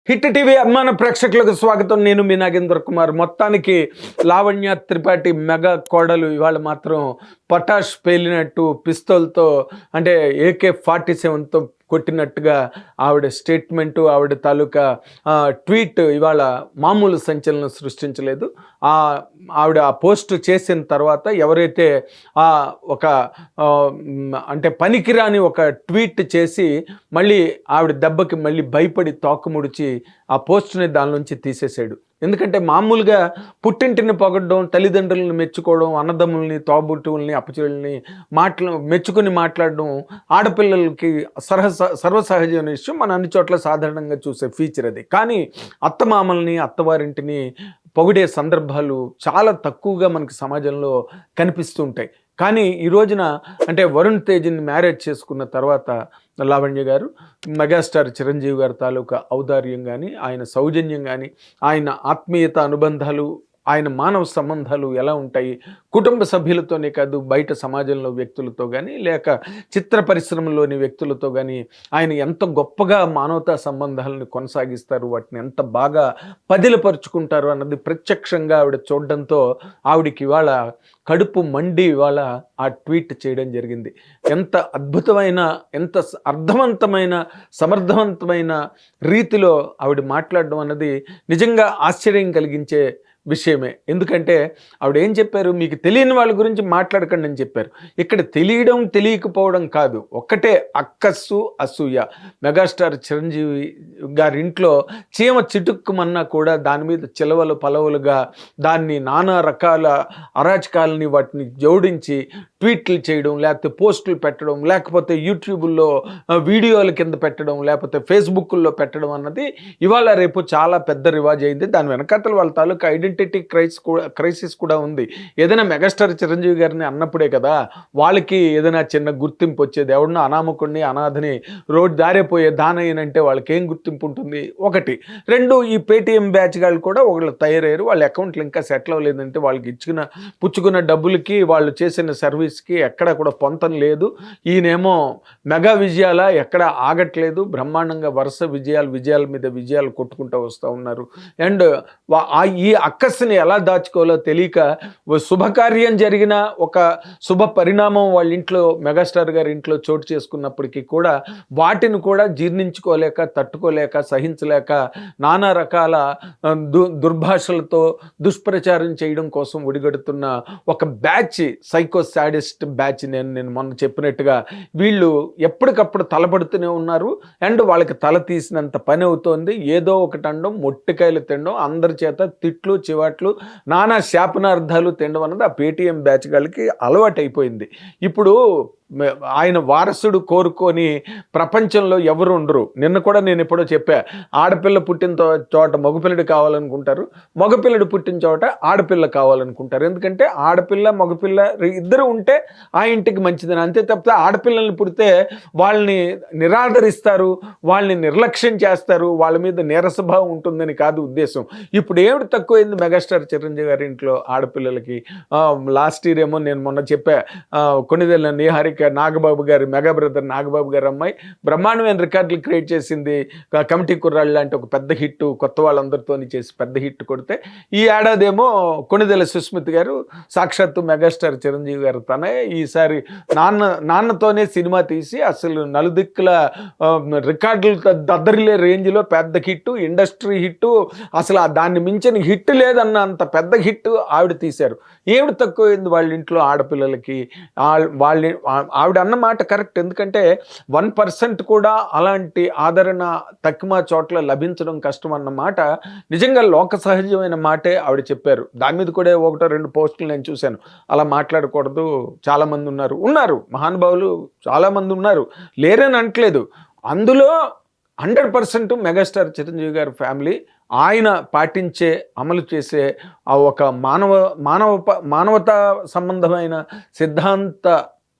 Hit TV అభిమాన ప్రేక్షకులకు స్వాగతం. నేను మీ నాగేంద్ర కుమార్. మొత్తానికి లావణ్య త్రిపాఠి మెగా కోడలు ఇవాళ మాత్రం పటాష్ పేలినట్టు పిస్తోల్తో అంటే AK-47తో కొట్టినట్టుగా ఆవిడ స్టేట్మెంటు, ఆవిడ తాలూకా ట్వీట్ ఇవాళ మామూలు సంచలనం సృష్టించలేదు. ఆవిడ ఆ పోస్ట్ చేసిన తర్వాత ఎవరైతే ఒక అంటే పనికిరాని ఒక ట్వీట్ చేసి మళ్ళీ ఆవిడ దెబ్బకి మళ్ళీ భయపడి తోకముడిచి ఆ పోస్ట్ని దానిలోంచి తీసేసాడు. ఎందుకంటే మామూలుగా పుట్టింటిని పొగడడం, తల్లిదండ్రులను మెచ్చుకోవడం, అన్నదమ్ముల్ని, తోబుట్టువుల్ని, అప్పచెల్లిని మెచ్చుకుని మాట్లాడడం ఆడపిల్లలకి సర్వసహజమైన విషయం. మనం అన్ని చోట్ల సాధారణంగా చూసే ఫీచర్ అది. కానీ అత్తమామల్ని, అత్తవారింటిని పొగిడే సందర్భాలు చాలా తక్కువగా మనకి సమాజంలో కనిపిస్తూ ఉంటాయి. కానీ ఈ రోజున అంటే వరుణ్ తేజ్ని మ్యారేజ్ చేసుకున్న తర్వాత లావణ్య గారు మెగాస్టార్ చిరంజీవి గారి తాలూకా ఔదార్యం కానీ, ఆయన సౌజన్యం కానీ, ఆయన ఆత్మీయత అనుబంధాలు, ఆయన మానవ సంబంధాలు ఎలా ఉంటాయి, కుటుంబ సభ్యులతోనే కాదు బయట సమాజంలో వ్యక్తులతో కానీ, లేక చిత్ర పరిశ్రమలోని వ్యక్తులతో కానీ ఆయన ఎంత గొప్పగా మానవతా సంబంధాలను కొనసాగిస్తారు, వాటిని ఎంత బాగా పదిలపరుచుకుంటారు అన్నది ప్రత్యక్షంగా ఆవిడ చూడడంతో ఆవిడకి ఇవాళ కడుపు మండి ఇవాళ ఆ ట్వీట్ చేయడం జరిగింది. ఎంత అద్భుతమైన, ఎంత అర్థవంతమైన, సమర్థవంతమైన రీతిలో ఆవిడ మాట్లాడడం అన్నది నిజంగా ఆశ్చర్యం కలిగించే విషయమే. ఎందుకంటే ఆవిడ ఏం చెప్పారు, మీకు తెలియని వాళ్ళ గురించి మాట్లాడకండి అని చెప్పారు. ఇక్కడ తెలియడం తెలియకపోవడం కాదు, ఒక్కటే అక్కస్సు అసూయ. మెగాస్టార్ చిరంజీవి గారి ఇంట్లో చీమ చిటుక్కుమన్నా కూడా దాని మీద చిలవలు పలవలుగా దాన్ని నానా రకాల అరాచకాలని వాటిని జోడించి ట్వీట్లు చేయడం, లేకపోతే పోస్టులు పెట్టడం, లేకపోతే యూట్యూబ్లో వీడియోల కింద పెట్టడం, లేకపోతే ఫేస్బుక్లో పెట్టడం అన్నది ఇవాళ రేపు చాలా పెద్ద రివాజ్ అయింది. దాని వెనకాతలు వాళ్ళ తాలూకా ఐడెంటిటీ క్రైసిస్ కూడా ఉంది. ఏదైనా మెగాస్టార్ చిరంజీవి గారిని అన్నప్పుడే కదా వాళ్ళకి ఏదైనా చిన్న గుర్తింపు వచ్చేది. ఎవడన్నా అనామకుడిని, అనాథని, రోడ్డు దారిపోయే దానయ్యనంటే వాళ్ళకి ఏం గుర్తింపు ఉంటుంది? ఒకటి. రెండు, ఈ పేటీఎం బ్యాచ్ వాళ్ళు కూడా ఒకళ్ళు తయారయ్యారు. వాళ్ళ అకౌంట్లు ఇంకా సెటిల్ అవ్వలేదంటే వాళ్ళకి పుచ్చుకున్న డబ్బులకి, వాళ్ళు చేసిన సర్వీస్కి ఎక్కడ కూడా పొంతం లేదు. ఈయనేమో మెగా విజయాల ఎక్కడ ఆగట్లేదు, బ్రహ్మాండంగా వరుస విజయాల మీద విజయాలు కొట్టుకుంటూ వస్తూ ఉన్నారు. అండ్ ఈ అక్కస్ని ఎలా దాచుకోవాలో తెలియక శుభకార్యం జరిగిన ఒక శుభ పరిణామం వాళ్ళ ఇంట్లో, మెగాస్టార్ గారి ఇంట్లో చోటు చేసుకున్నప్పటికీ కూడా వాటిని కూడా జీర్ణించుకోలేక, తట్టుకోలేక, సహించలేక నానా రకాల దుర్భాషలతో దుష్ప్రచారం చేయడం కోసం ఒడిగడుతున్న ఒక బ్యాచ్, సైకో సాడిస్ట్ బ్యాచ్. నేను మొన్న చెప్పినట్టుగా వీళ్ళు ఎప్పటికప్పుడు తలపడుతూనే ఉన్నారు. అండ్ వాళ్ళకి తల తీసినంత పని అవుతోంది. ఏదో ఒకటి అనడం, మొట్టికాయలు తినడం, అందరి చేత తిట్లు, చివాట్లు, నానా శాపనార్థాలు తినడం అన్నది ఆ పేటీఎం బ్యాచ్ వాళ్ళకి అలవాటు అయిపోయింది. ఇప్పుడు ఆయన వారసుడు కోరుకొని ప్రపంచంలో ఎవరు ఉండరు. నిన్న కూడా నేను ఎప్పుడో చెప్పా, ఆడపిల్ల పుట్టిన చోట మగపిల్లడు కావాలనుకుంటారు, మగపిల్లడు పుట్టిన చోట ఆడపిల్ల కావాలనుకుంటారు. ఎందుకంటే ఆడపిల్ల మగపిల్ల ఇద్దరు ఉంటే ఆ ఇంటికి మంచిదని. అంతే తప్పితే ఆడపిల్లల్ని పుడితే వాళ్ళని నిరాదరిస్తారు, వాళ్ళని నిర్లక్ష్యం చేస్తారు, వాళ్ళ మీద నీరసభావం ఉంటుందని కాదు ఉద్దేశం. ఇప్పుడు ఏమిటి తక్కువైంది మెగాస్టార్ చిరంజీవి గారి ఇంట్లో ఆడపిల్లలకి? లాస్ట్ ఇయర్ ఏమో నేను మొన్న చెప్పా, కొన్నిదేళ్ళ నీహారిక నాగబాబు గారి, మెగా బ్రదర్ నాగబాబు గారి అమ్మాయి బ్రహ్మాండమైన రికార్డులు క్రియేట్ చేసింది. కమిటీ కుర్రాళ్ళు లాంటి ఒక పెద్ద హిట్, కొత్త వాళ్ళందరితో చేసి పెద్ద హిట్ కొడితే, ఈ ఏడాదేమో కొణిదెల సుస్మిత్ గారు సాక్షాత్తు మెగాస్టార్ చిరంజీవి గారు తనే ఈసారి నాన్నతోనే సినిమా తీసి అసలు నలుదిక్కుల రికార్డులు దద్దరిలే రేంజ్లో పెద్ద హిట్, ఇండస్ట్రీ హిట్, అసలు దాన్ని మించిన హిట్ లేదన్న అంత పెద్ద హిట్ ఆవిడ తీశారు. ఏమిటి తక్కువైంది వాళ్ళ ఇంట్లో ఆడపిల్లలకి? ఆవిడ అన్న మాట కరెక్ట్. ఎందుకంటే 1% కూడా అలాంటి ఆదరణ తక్కువ చోట్ల లభించడం కష్టం అన్న మాట నిజంగా లోక సహజమైన మాటే ఆవిడ చెప్పారు. దాని మీద కూడా ఒకటో రెండు పోస్టులు నేను చూశాను. అలా మాట్లాడకూడదు, చాలామంది ఉన్నారు మహానుభావులు, చాలామంది ఉన్నారు, లేరని అనట్లేదు. అందులో 100% మెగాస్టార్ చిరంజీవి గారి ఫ్యామిలీ ఆయన పాటించే, అమలు చేసే ఆ ఒక మానవతా సంబంధమైన సిద్ధాంత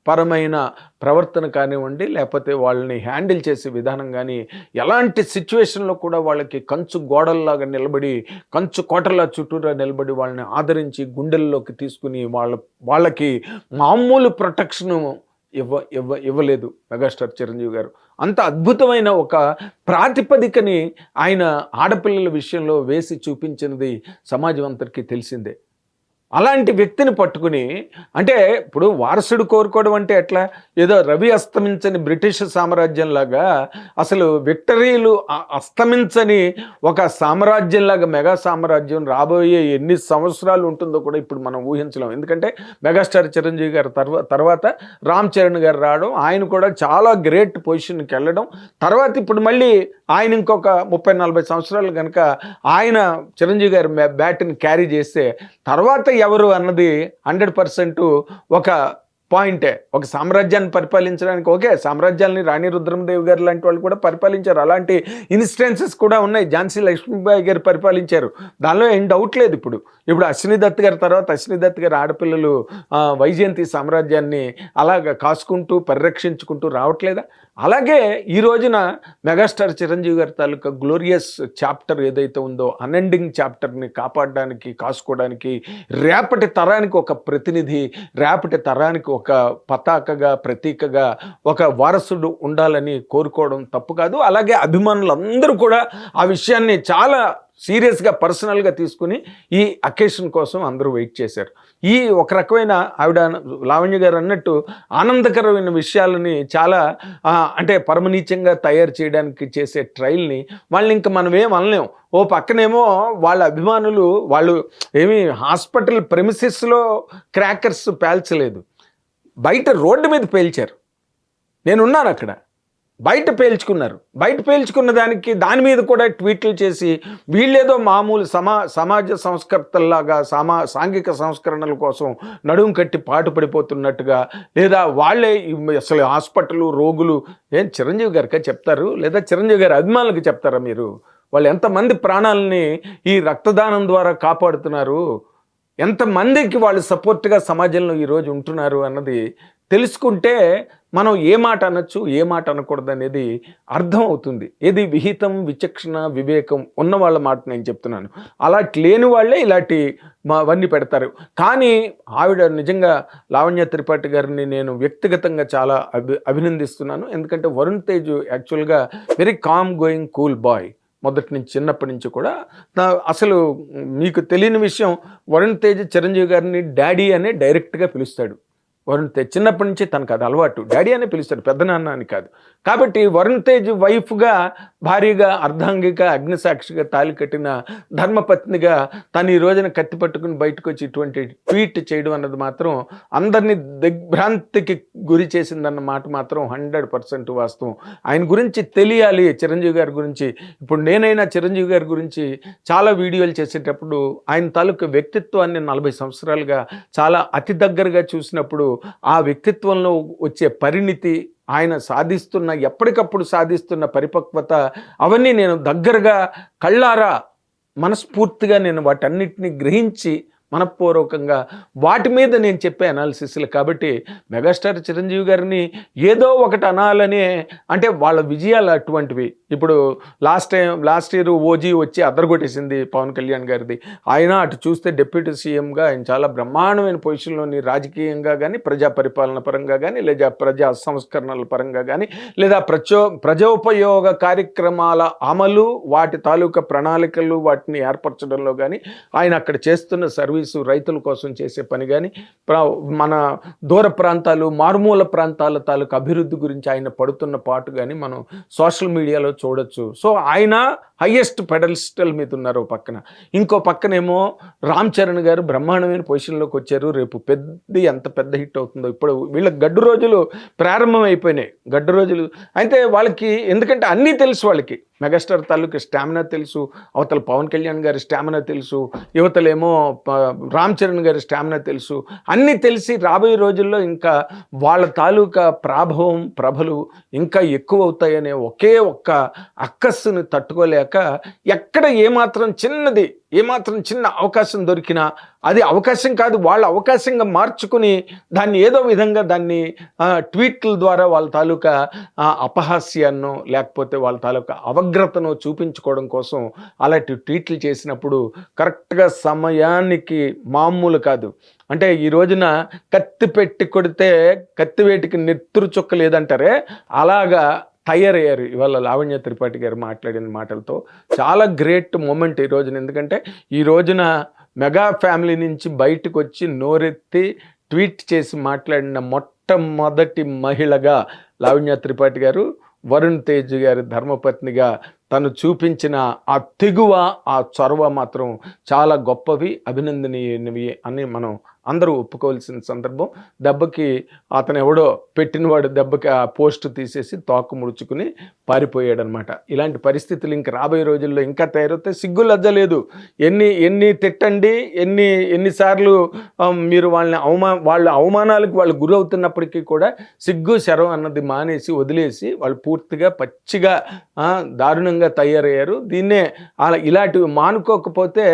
పరమైన ప్రవర్తన కానివ్వండి, లేకపోతే వాళ్ళని హ్యాండిల్ చేసే విధానం కానీ, ఎలాంటి సిచ్యువేషన్లో కూడా వాళ్ళకి కంచు గోడల్లాగా నిలబడి, కంచు కోటల చుట్టూరా నిలబడి వాళ్ళని ఆదరించి గుండెల్లోకి తీసుకుని వాళ్ళకి మామూలు ప్రొటెక్షను ఇవ్వలేదు మెగాస్టార్ చిరంజీవి గారు. అంత అద్భుతమైన ఒక ప్రాతిపదికని ఆయన ఆడపిల్లల విషయంలో వేసి చూపించినది సమాజం అంతటికీ తెలిసిందే. అలాంటి వ్యక్తిని పట్టుకుని అంటే ఇప్పుడు వారసుడు కోరుకోవడం అంటే ఎట్లా? ఏదో రవి అస్తమించని బ్రిటిష్ సామ్రాజ్యంలాగా అసలు విక్టరీలు అస్తమించని ఒక సామ్రాజ్యంలాగా మెగా సామ్రాజ్యం రాబోయే ఎన్ని సంవత్సరాలు ఉంటుందో కూడా ఇప్పుడు మనం ఊహించలేం. ఎందుకంటే మెగాస్టార్ చిరంజీవి గారి తర్వాత రామ్ చరణ్ గారు రావడం, ఆయన కూడా చాలా గ్రేట్ పొజిషన్కి వెళ్ళడం, తర్వాత ఇప్పుడు మళ్ళీ ఆయన ఇంకొక 30-40 సంవత్సరాలు కనుక ఆయన చిరంజీవి గారి బ్యాట్ని క్యారీ చేస్తే తర్వాత ఎవరు అన్నది 100% ఒక పాయింటే. ఒక సామ్రాజ్యాన్ని పరిపాలించడానికి ఓకే, సామ్రాజ్యాన్ని రాణి రుద్రమదేవి గారు లాంటి వాళ్ళు కూడా పరిపాలించారు. అలాంటి ఇన్స్టెన్సెస్ కూడా ఉన్నాయి. ఝాన్సీ లక్ష్మీబాయి గారు పరిపాలించారు, దానిలో ఏం డౌట్ లేదు. ఇప్పుడు అశ్విని దత్ గారి తర్వాత అశ్విని దత్ గారి ఆడపిల్లలు వైజయంతి సామ్రాజ్యాన్ని అలాగ కాసుకుంటూ పరిరక్షించుకుంటూ రావట్లేదా? అలాగే ఈ రోజున మెగాస్టార్ చిరంజీవి గారి తాలూకా గ్లోరియస్ చాప్టర్ ఏదైతే ఉందో, అన్ఎండింగ్ చాప్టర్ని కాపాడడానికి, కాసుకోవడానికి రేపటి తరానికి ఒక ప్రతినిధి, రేపటి తరానికి ఒక పతాకగా, ప్రతీకగా ఒక వారసుడు ఉండాలని కోరుకోవడం తప్పు కాదు. అలాగే అభిమానులందరూ కూడా ఆ విషయాన్ని చాలా సీరియస్గా పర్సనల్గా తీసుకుని ఈ అకేషన్ కోసం అందరూ వెయిట్ చేశారు. ఈ ఒక రకమైన ఆవిడ లావణ్య గారు అన్నట్టు ఆనందకరమైన విషయాలని చాలా అంటే పరమనీచంగా తయారు చేయడానికి చేసే ట్రయల్ని వాళ్ళని ఇంకా మనం ఏం అనలేం. ఓ పక్కనేమో వాళ్ళ అభిమానులు వాళ్ళు ఏమి హాస్పిటల్ ప్రెమిసెస్లో క్రాకర్స్ పేల్చలేదు, బయట రోడ్డు మీద పేల్చారు. నేనున్నాను అక్కడ. బయట పేల్చుకున్నారు. బయట పేల్చుకున్న దాని మీద కూడా ట్వీట్లు చేసి వీళ్ళేదో మామూలు సమాజ సంస్కర్తల్లాగా సాంఘిక సంస్కరణల కోసం నడుము కట్టి పాటుపడిపోతున్నట్టుగా, లేదా వాళ్ళే అసలు హాస్పిటల్ రోగులు ఏం చిరంజీవి గారికా చెప్తారు, లేదా చిరంజీవి గారి అభిమానులకు చెప్తారా మీరు? వాళ్ళు ఎంతమంది ప్రాణాలని ఈ రక్తదానం ద్వారా కాపాడుతున్నారు, ఎంతమందికి వాళ్ళు సపోర్ట్గా సమాజంలో ఈరోజు ఉంటున్నారు అన్నది తెలుసుకుంటే మనం ఏ మాట అనొచ్చు, ఏ మాట అనకూడదు అనేది అర్థం అవుతుంది. ఏది విహితం, విచక్షణ, వివేకం ఉన్న వాళ్ళ మాట నేను చెప్తున్నాను. అలాంటి లేని వాళ్ళే ఇలాంటి అవన్నీ పెడతారు. కానీ ఆవిడ నిజంగా లావణ్య త్రిపాఠి గారిని నేను వ్యక్తిగతంగా చాలా అభినందిస్తున్నాను. ఎందుకంటే వరుణ్ తేజ్ యాక్చువల్గా very calm going cool bye. మొదటి నుంచి, చిన్నప్పటి నుంచి కూడా అసలు మీకు తెలియని విషయం, వరుణ్ తేజ్ చిరంజీవి గారిని డాడీ అనే డైరెక్ట్గా పిలుస్తాడు. వరుణ్ తేజ్ చిన్నప్పటి నుంచి తనకు అది అలవాటు, డాడీ అనే పిలుస్తాడు, పెద్ద నాన్న అని కాదు. కాబట్టి వరుణ్ తేజ్ వైఫ్గా, భార్యగా, అర్ధాంగిక, అగ్నిసాక్షిగా తాళి కట్టిన ధర్మపత్నిగా తను ఈ రోజున కత్తి పట్టుకుని బయటకు వచ్చి ఇటువంటి ట్వీట్ చేయడం అన్నది మాత్రం అందరినీ దిగ్భ్రాంతికి గురి చేసిందన్న మాట మాత్రం 100% వాస్తవం. ఆయన గురించి తెలియాలి, చిరంజీవి గారి గురించి. ఇప్పుడు నేనైనా చిరంజీవి గారి గురించి చాలా వీడియోలు చేసేటప్పుడు ఆయన తాలూకు వ్యక్తిత్వాన్ని 40 సంవత్సరాలుగా చాలా అతి దగ్గరగా చూసినప్పుడు ఆ వ్యక్తిత్వంలో వచ్చే పరిణితి, ఆయన ఎప్పటికప్పుడు సాధిస్తున్న పరిపక్వత, అవన్నీ నేను దగ్గరగా కళ్ళారా మనస్ఫూర్తిగా నేను వాటన్నిటిని గ్రహించి మనపూర్వకంగా వాటి మీద నేను చెప్పే అనాలిసిస్లు. కాబట్టి మెగాస్టార్ చిరంజీవి గారిని ఏదో ఒకటి అనాలనే, అంటే వాళ్ళ విజయాలు అటువంటివి. ఇప్పుడు లాస్ట్ ఇయర్ ఓజీ వచ్చి అదరగొట్టేసింది పవన్ కళ్యాణ్ గారిది. ఆయన అటు చూస్తే డిప్యూటీ సీఎంగా ఆయన చాలా బ్రహ్మాండమైన పొజిషన్లోని, రాజకీయంగా కానీ, ప్రజా పరిపాలన పరంగా కానీ, లేదా ప్రజా సంస్కరణల పరంగా కానీ, లేదా ప్రజోపయోగ కార్యక్రమాల అమలు, వాటి తాలూకా ప్రణాళికలు, వాటిని ఏర్పరచడంలో కానీ, ఆయన అక్కడ చేస్తున్న సర్వీసు, రైతుల కోసం చేసే పని కానీ, మన దూర ప్రాంతాలు, మారుమూల ప్రాంతాల తాలూకా అభివృద్ధి గురించి ఆయన పడుతున్న పాటు కానీ మనం సోషల్ మీడియాలో చూడొచ్చు. సో ఆయన హయ్యెస్ట్ పెడల్స్టల్ మీద ఉన్నారు పక్కన. ఇంకో పక్కనేమో రామ్ చరణ్ గారు బ్రహ్మాండమైన పొజిషన్లోకి వచ్చారు. రేపు ఎంత పెద్ద హిట్ అవుతుందో. ఇప్పుడు వీళ్ళకి గడ్డు రోజులు ప్రారంభం అయిపోయినాయి. గడ్డు రోజులు అయితే వాళ్ళకి, ఎందుకంటే అన్నీ తెలుసు వాళ్ళకి. మెగాస్టార్ తాలూకు స్టామినా తెలుసు, అవతల పవన్ కళ్యాణ్ గారి స్టామినా తెలుసు, యువతలేమో రామ్ చరణ్ గారి స్టామినా తెలుసు. అన్నీ తెలిసి రాబోయే రోజుల్లో ఇంకా వాళ్ళ తాలూకా ప్రభలు ఇంకా ఎక్కువ అవుతాయనే ఒకే ఒక్క అక్కస్సుని తట్టుకోలేక ఎక్కడ ఏమాత్రం చిన్నది ఏమాత్రం చిన్న అవకాశం దొరికినా అది అవకాశం కాదు, వాళ్ళ అవకాశంగా మార్చుకుని దాన్ని ఏదో విధంగా దాన్ని ట్వీట్ల ద్వారా వాళ్ళ తాలూకా అపహాస్యాన్నో లేకపోతే వాళ్ళ తాలూకా అవగ్రతను చూపించుకోవడం కోసం అలాంటి ట్వీట్లు చేసినప్పుడు కరెక్ట్గా సమయానికి మామూలు కాదు. అంటే ఈ రోజున కత్తి పెట్టి కొడితే కత్తివేటికి నెత్తురు చుక్క లేదంటారే, అలాగా తయారయ్యారు ఇవాళ లావణ్య త్రిపాఠి గారు మాట్లాడిన మాటలతో. చాలా గ్రేట్ మూమెంట్ ఈ రోజున. ఎందుకంటే ఈ రోజున మెగా ఫ్యామిలీ నుంచి బయటకు వచ్చి నోరెత్తి ట్వీట్ చేసి మాట్లాడిన మొట్టమొదటి మహిళగా లావణ్య త్రిపాఠి గారు, వరుణ్ తేజ్ గారి ధర్మపత్నిగా తను చూపించిన ఆ తెగువ, ఆ చొరవ మాత్రం చాలా గొప్పవి, అభినందనీయవి అని మనం అందరూ ఒప్పుకోవాల్సిన సందర్భం. దెబ్బకి అతను ఎవడో పెట్టినవాడు దెబ్బకి ఆ పోస్ట్ తీసేసి తోక ముడుచుకుని పారిపోయాడనమాట. ఇలాంటి పరిస్థితులు ఇంక రాబోయే రోజుల్లో ఇంకా తయారవుతాయి. సిగ్గు లజ్జ లేదు. ఎన్ని తిట్టండి, ఎన్నిసార్లు మీరు వాళ్ళ అవమానాలకు వాళ్ళు గురవుతున్నప్పటికీ కూడా సిగ్గు శరం అన్నది మానేసి వదిలేసి వాళ్ళు పూర్తిగా పచ్చిగా దారుణంగా తయారయ్యారు. దీన్నే ఇలాంటివి మానుకోకపోతే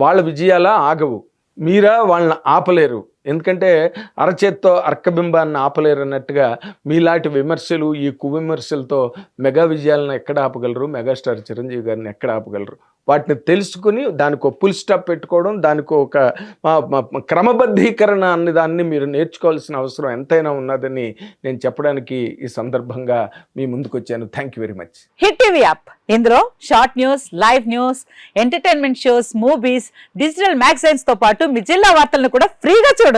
వాళ్ళ విజయాల ఆగవు. మీరా వాళ్ళని ఆపలేరు. ఎందుకంటే అరచేత్తో అర్కబింబాన్ని ఆపలేరు అన్నట్టుగా మీలాంటి విమర్శలు, ఈ కువిమర్శలతో మెగా విజయాలను ఎక్కడ ఆపగలరు, మెగాస్టార్ చిరంజీవి గారిని ఎక్కడ ఆపగలరు? వాటిని తెలుసుకుని దానికి ఒక ఫుల్ స్టాప్ పెట్టుకోవడం, దానికి ఒక క్రమబద్ధీకరణ అనే దాన్ని మీరు నేర్చుకోవాల్సిన అవసరం ఎంతైనా ఉన్నదని నేను చెప్పడానికి ఈ సందర్భంగా మీ ముందుకు వచ్చాను. Thank you very much. Hit TV app, ఇందులో short news, live news, entertainment shows, movies, digital magazines తో పాటు మీ జిల్లా వార్తలను కూడా ఫ్రీగా చూడొచ్చు.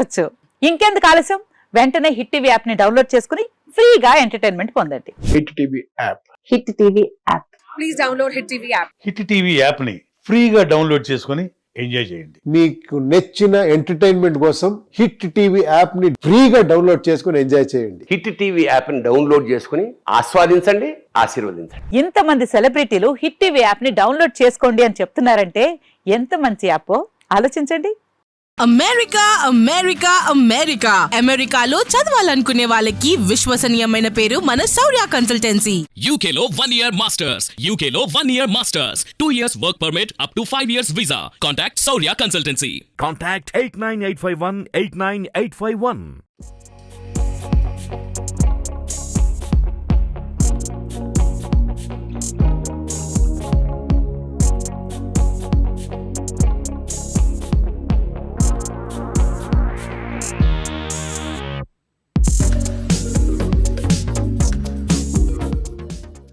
ఇంకెందుకు ఆలస్యం, వెంటనే హిట్ టీవీ యాప్ ని డౌన్లోడ్ చేసుకుని ఫ్రీగా ఎంటర్టైన్మెంట్ పొందండి. Hit TV app. Hit TV app. Please download hit TV app. Hit TV app ని ఫ్రీగా డౌన్లోడ్ చేసుకొని ఎంజాయ్ చేయండి. మీకు నచ్చిన ఎంటర్టైన్మెంట్ కోసం హిట్ టీవీ యాప్ ని ఫ్రీగా డౌన్లోడ్ చేసుకొని ఎంజాయ్ చేయండి. హిట్ టీవీ యాప్ ని డౌన్లోడ్ చేసుకుని ఆస్వాదించండి, ఆశీర్వదించండి. ఇంతమంది సెలబ్రిటీలు హిట్ టీవీ యాప్ ని డౌన్లోడ్ చేసుకోండి అని చెప్తున్నారంటే ఎంత మంచి యాప్ ఆలోచించండి. అమెరికా అమెరికా అమెరికా అమెరికాలో చదవాలనుకునే వాళ్ళకి విశ్వసనీయమైన పేరు మన శౌర్య కన్సల్టెన్సీ. UK లో 1 year masters. UK లో 1 year masters. 2 years work permit up to 5 years visa. Contact Saurya Consultancy. Contact 89851 89851.